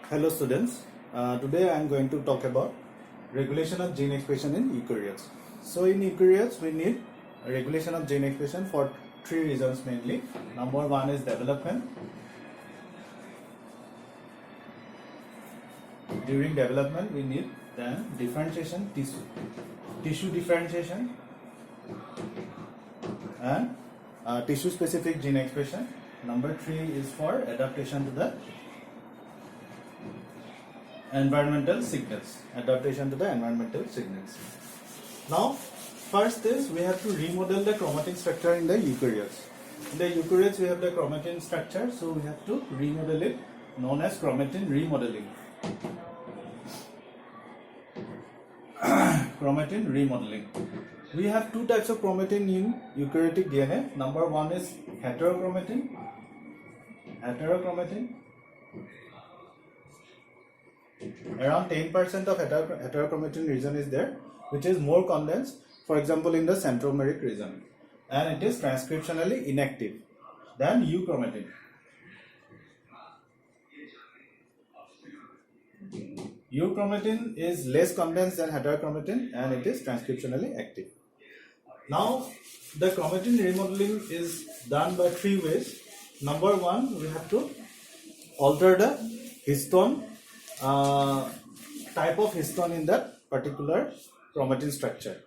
Hello students, today I am going to talk about regulation of gene expression in eukaryotes. So in eukaryotes we need regulation of gene expression for three reasons mainly. Number one is development. During development we need then differentiation tissue differentiation and tissue specific gene expression. Number three is for adaptation to the environmental signals. Now first is we have to remodel the chromatin structure in the eukaryotes. In the eukaryotes we have the chromatin structure, so we have to remodel it, known as chromatin remodeling. Chromatin remodeling. We have two types of chromatin in eukaryotic DNA. Number one is heterochromatin. Around 10% of heterochromatin region is there, which is more condensed, for example in the centromeric region, and it is transcriptionally inactive than euchromatin. Euchromatin is less condensed than heterochromatin and it is transcriptionally active. Now the chromatin remodeling is done by three ways. Number one, we have to alter the histone type of histone in that particular chromatin structure.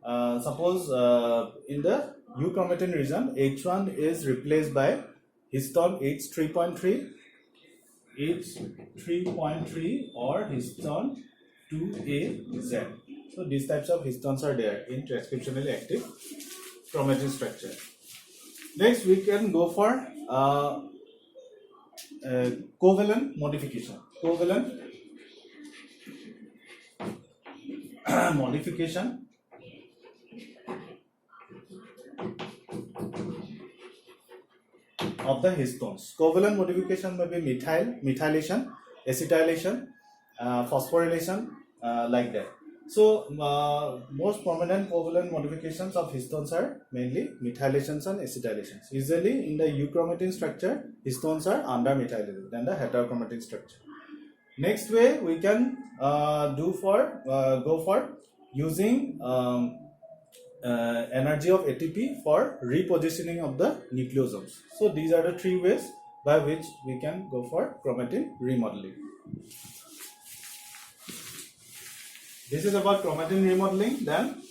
Suppose in the euchromatin region, H1 is replaced by histone H3.3, or histone 2AZ. So these types of histones are there in transcriptionally active chromatin structure. Next, we can go for covalent modification. Modification of the histones. Covalent modification may be methylation, acetylation, phosphorylation, like that. So most prominent covalent modifications of histones are mainly methylations and acetylations. Usually in the euchromatin structure, histones are under-methylated than the heterochromatin structure. Next way we can go for using energy of ATP for repositioning of the nucleosomes. So these are the three ways by which we can go for chromatin remodeling. This is about chromatin remodeling. Then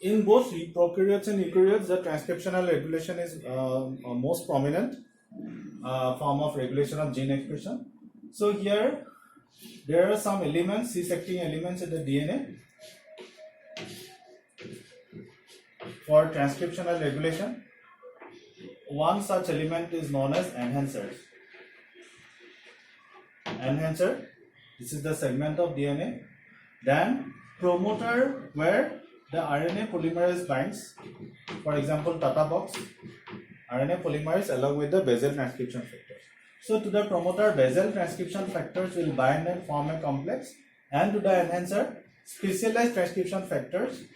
in both prokaryotes and eukaryotes, the transcriptional regulation is most prominent form of regulation of gene expression. So here there are some elements, cis-acting elements in the DNA for transcriptional regulation. One such element is known as enhancer. This is the segment of DNA. Then promoter, where the RNA polymerase binds, for example Tata box, RNA polymerase along with the basal transcription factors. So to the promoter, basal transcription factors will bind and form a complex, and to the enhancer, specialized transcription factors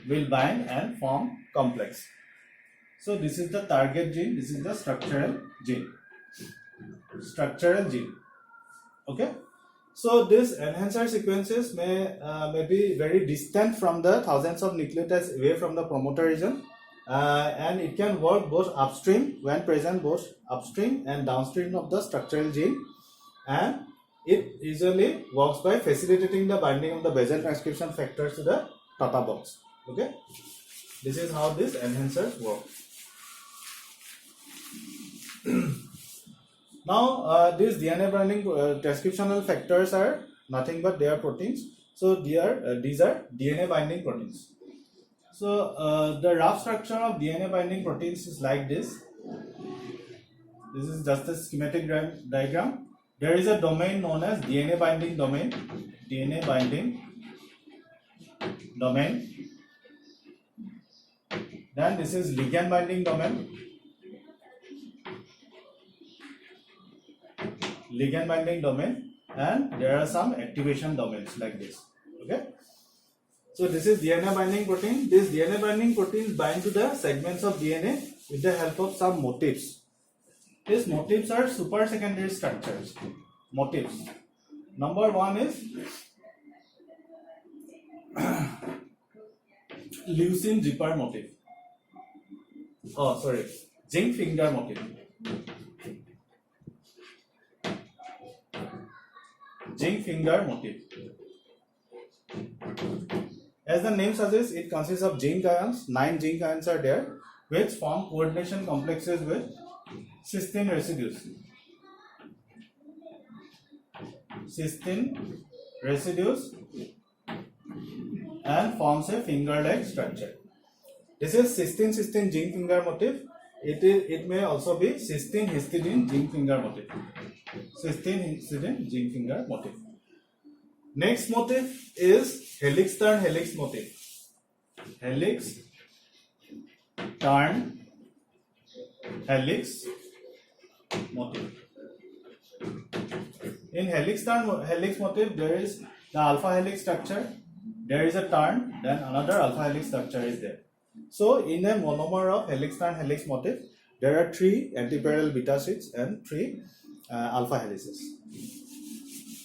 will bind and form complex. So this is the target gene, this is the structural gene. Okay. So these enhancer sequences may be very distant from the thousands of nucleotides away from the promoter region, and it can work both upstream, when present both upstream and downstream of the structural gene, and it usually works by facilitating the binding of the basal transcription factors to the Tata box. Okay, this is how these enhancers work. Now these DNA binding transcriptional factors are nothing but they are proteins. So these are DNA binding proteins. So the rough structure of DNA binding proteins is like this. This is just a schematic diagram. There is a domain known as DNA binding domain. Then this is ligand binding domain. And there are some activation domains like this. Okay. So this is DNA binding protein. These DNA binding proteins bind to the segments of DNA with the help of some motifs. These motifs are super secondary structures. Motifs. Number one is leucine zipper motif. Oh, sorry, zinc finger motif. Zinc finger motif. As the name suggests, it consists of zinc ions. 9 zinc ions are there, which form coordination complexes with cysteine residues. Cysteine residues and forms a finger-like structure. This is cysteine zinc finger motif. It may also be cysteine histidine zinc finger motif. Cysteine histidine zinc finger motif. Next motif is helix turn helix motif. Helix turn helix motif. In helix turn helix motif, there is the alpha helix structure. There is a turn, then another alpha helix structure is there. So, in a monomer of helix turn helix motif, there are 3 antiparallel beta sheets and 3 alpha helices.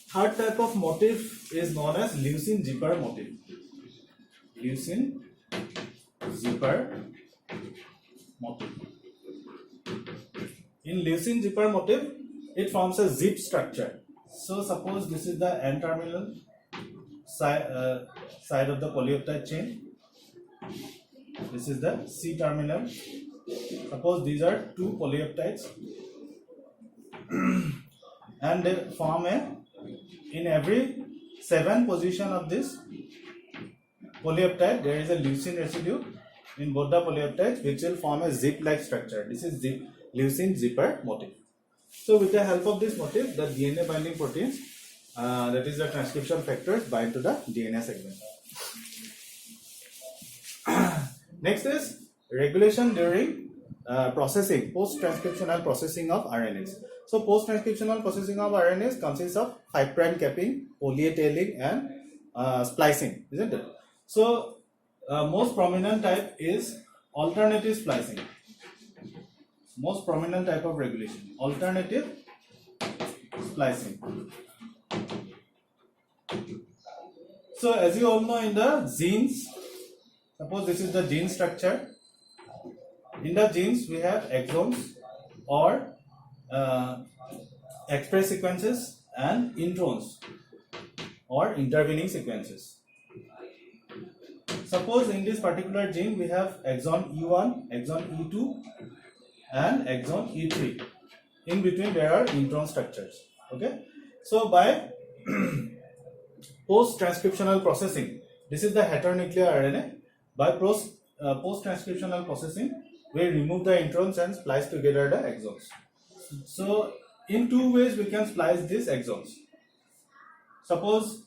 Third type of motif is known as leucine zipper motif. Leucine zipper motif. In leucine zipper motif, it forms a zip structure. So, suppose this is the N terminal side of the polypeptide chain. This is the C terminal. Suppose these are 2 polypeptides and they form in every 7 position of this polypeptide there is a leucine residue in both the polypeptides which will form a zip-like structure. This is leucine zipper motif. So with the help of this motif, the DNA binding proteins, that is the transcription factors, bind to the DNA segment. Next is regulation during processing, post-transcriptional processing of RNAs. So post-transcriptional processing of RNAs consists of 5' capping, poly-A tailing and splicing, isn't it? So most prominent type is alternative splicing. Most prominent type of regulation, alternative splicing. So as you all know, in the genes, suppose this is the gene structure. In the genes we have exons or express sequences and introns or intervening sequences. Suppose in this particular gene we have exon E1, exon E2 and exon E3. In between there are intron structures. Okay. So by post-transcriptional processing, this is the heteronuclear RNA. By post-transcriptional processing, we remove the introns and splice together the exons. So in 2 ways we can splice these exons. Suppose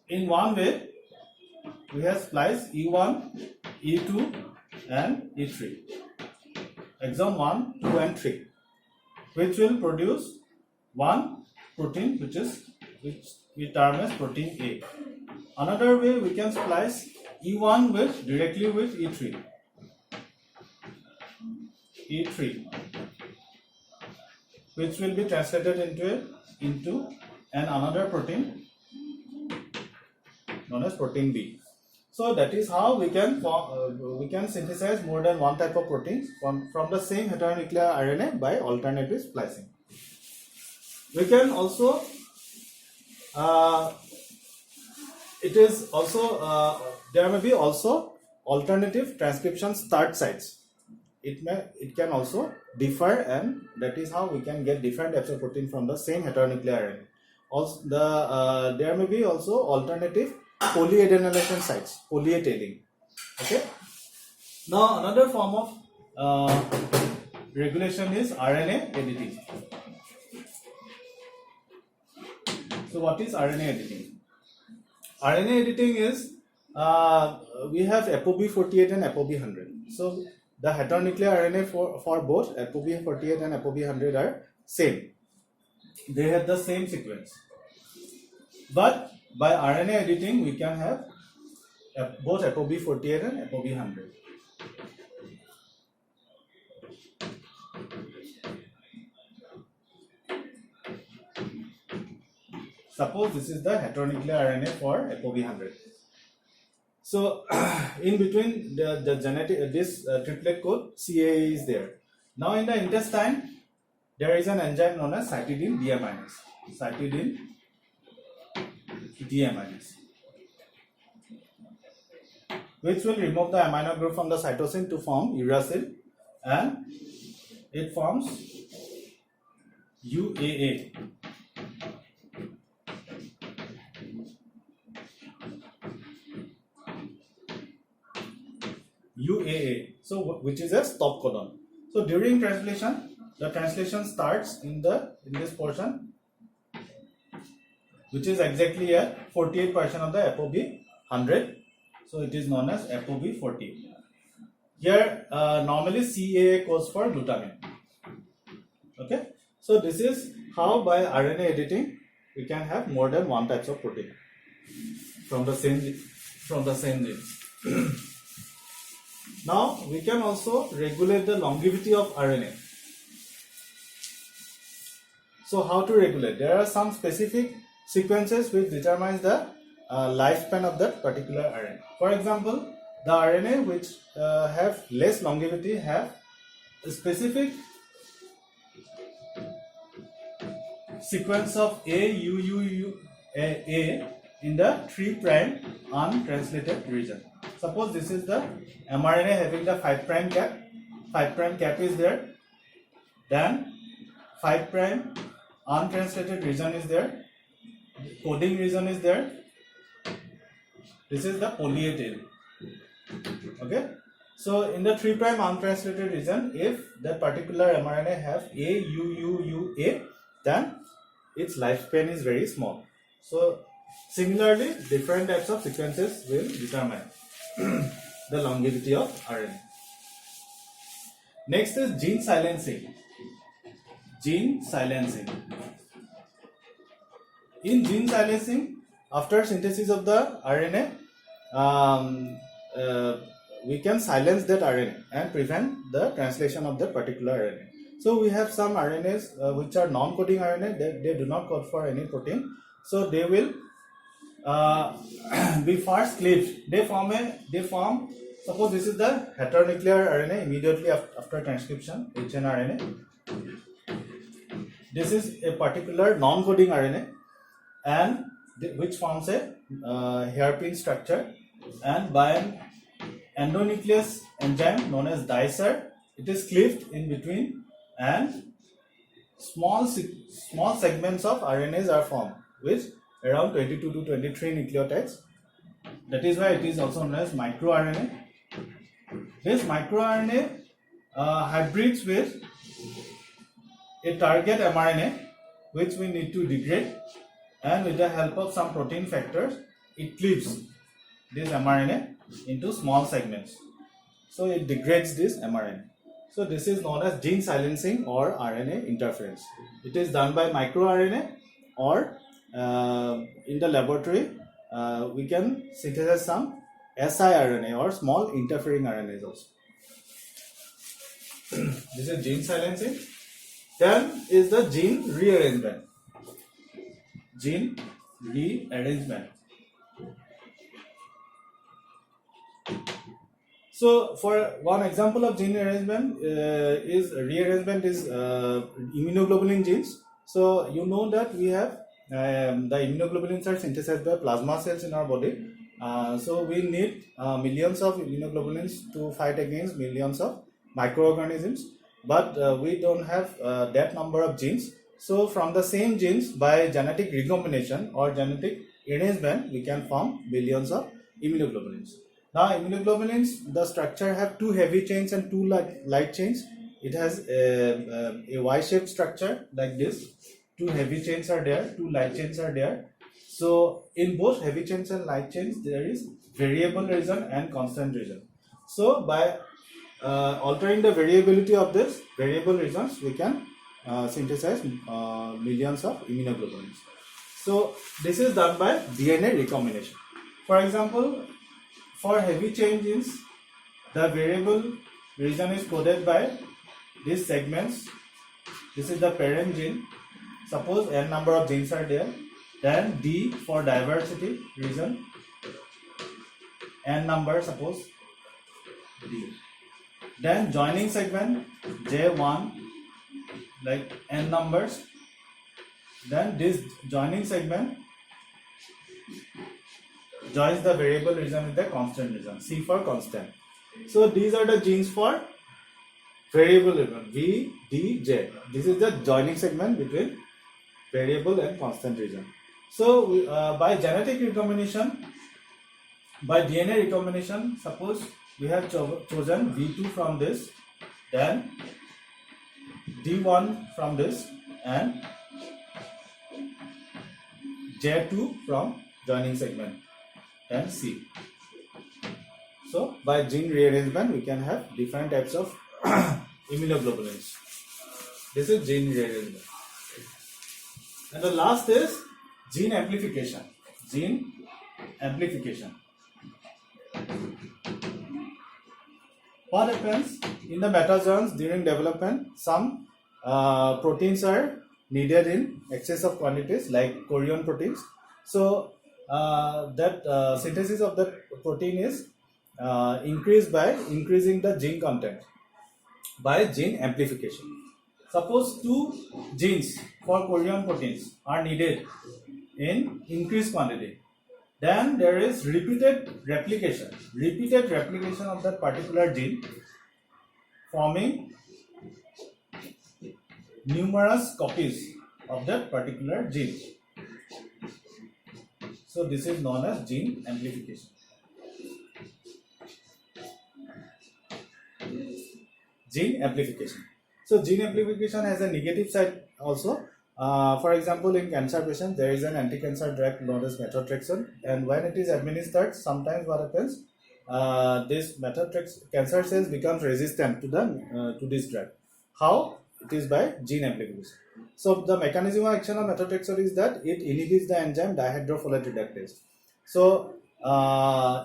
in one way we have spliced E1, E2 and E3. Exon 1, 2 and 3, which will produce one protein which we term as protein A. Another way we can splice E1 directly with E3, which will be translated into another protein known as protein B. So that is how we can synthesize more than one type of proteins from the same heteronuclear RNA by alternative splicing. We can also there may be also alternative transcription start sites. It can also differ, and that is how we can get different types of protein from the same heteronuclear RNA. Also, there may be also alternative polyadenylation sites, poly-A tailing. Okay. Now another form of regulation is RNA editing. So what is RNA editing? RNA editing is we have ApoB48 and ApoB100. So the heteronuclear RNA for both ApoB48 and ApoB100 are same. They have the same sequence. But by RNA editing, we can have both ApoB48 and ApoB100. Suppose this is the heteronuclear RNA for ApoB100. So in between the genetic this triplet code CAA is there. Now in the intestine there is an enzyme known as cytidine deaminase. Cytidine deaminase, which will remove the amino group from the cytosine to form uracil, and it forms UAA. UAA, so which is a stop codon. So during translation, the translation starts in this portion, which is exactly at 48% of the ApoB100. So it is known as ApoB40. Here normally CAA codes for glutamine. Okay, so this is how by RNA editing we can have more than one types of protein from the same gene. Now we can also regulate the longevity of RNA. So how to regulate? There are some specific sequences which determines the lifespan of that particular RNA. For example, the RNA which have less longevity have a specific sequence of A in the 3' untranslated region. Suppose this is the mRNA having the 5' cap. 5' cap is there. Then 5' untranslated region is there. Coding region is there. This is the poly A tail. Okay. So in the 3' untranslated region, if that particular mRNA have A, then its lifespan is very small. So similarly, different types of sequences will determine the longevity of RNA. Next is gene silencing. Gene silencing. In gene silencing, after synthesis of the RNA, we can silence that RNA and prevent the translation of that particular RNA. So we have some RNAs which are non-coding RNA. They do not code for any protein. So they will be first cleaved. They form. Suppose this is the heteronuclear RNA immediately after transcription, hnRNA. This is a particular non-coding RNA, and which forms a hairpin structure, and by an endonuclease enzyme known as dicer, it is cleaved in between, and small segments of RNAs are formed, which around 22 to 23 nucleotides. That is why it is also known as microRNA. This microRNA hybrids with a target mRNA, which we need to degrade, and with the help of some protein factors, it cleaves this mRNA into small segments. So it degrades this mRNA. So this is known as gene silencing or RNA interference. It is done by microRNA, or in the laboratory we can synthesize some siRNA or small interfering RNAs also. This is gene silencing. Then is the gene rearrangement. Gene rearrangement. So for one example of gene rearrangement is immunoglobulin genes. So you know that we have the immunoglobulins are synthesized by plasma cells in our body. So we need millions of immunoglobulins to fight against millions of microorganisms, but we don't have that number of genes. So from the same genes, by genetic recombination or genetic arrangement, we can form billions of immunoglobulins. Now immunoglobulins, the structure have two heavy chains and two light chains. It has a Y-shaped structure like this. Two heavy chains are there, two light chains are there. So in both heavy chains and light chains, there is variable region and constant region. So by altering the variability of this variable regions, we can synthesize millions of immunoglobulins. So this is done by DNA recombination. For example, for heavy chain genes, the variable region is coded by these segments. This is the parent gene. Suppose n number of genes are there. Then D for diversity region, n number suppose D. Then joining segment J1 like n numbers. Then this joining segment joins the variable region with the constant region, C for constant. So these are the genes for variable region V, D, J. This is the joining segment between variable and constant region. So by genetic recombination, by DNA recombination, suppose we have chosen V2 from this, then D1 from this, and J2 from joining segment, and C. So by gene rearrangement, we can have different types of immunoglobulins. This is gene rearrangement. And the last is gene amplification. Gene amplification. What happens in the metazoans during development? Some proteins are needed in excess of quantities, like chorion proteins. So that synthesis of that protein is increased by increasing the gene content by gene amplification. Suppose 2 genes for chorion proteins are needed in increased quantity. Then there is repeated replication of that particular gene, forming numerous copies of that particular gene. So this is known as gene amplification. Gene amplification. So gene amplification has a negative side also. For example, in cancer patients, there is an anti-cancer drug known as methotrexate, and when it is administered, sometimes what happens, this cancer cells becomes resistant to this drug. How? It is by gene amplification. So the mechanism of action of methotrexate is that it inhibits the enzyme dihydrofolate reductase. So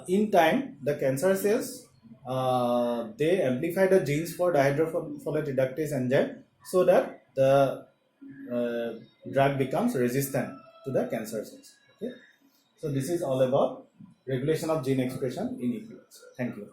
in time, the cancer cells they amplify the genes for dihydrofolate reductase enzyme, so that the drug becomes resistant to the cancer cells. Okay, so this is all about regulation of gene expression in eukaryotes. Thank you.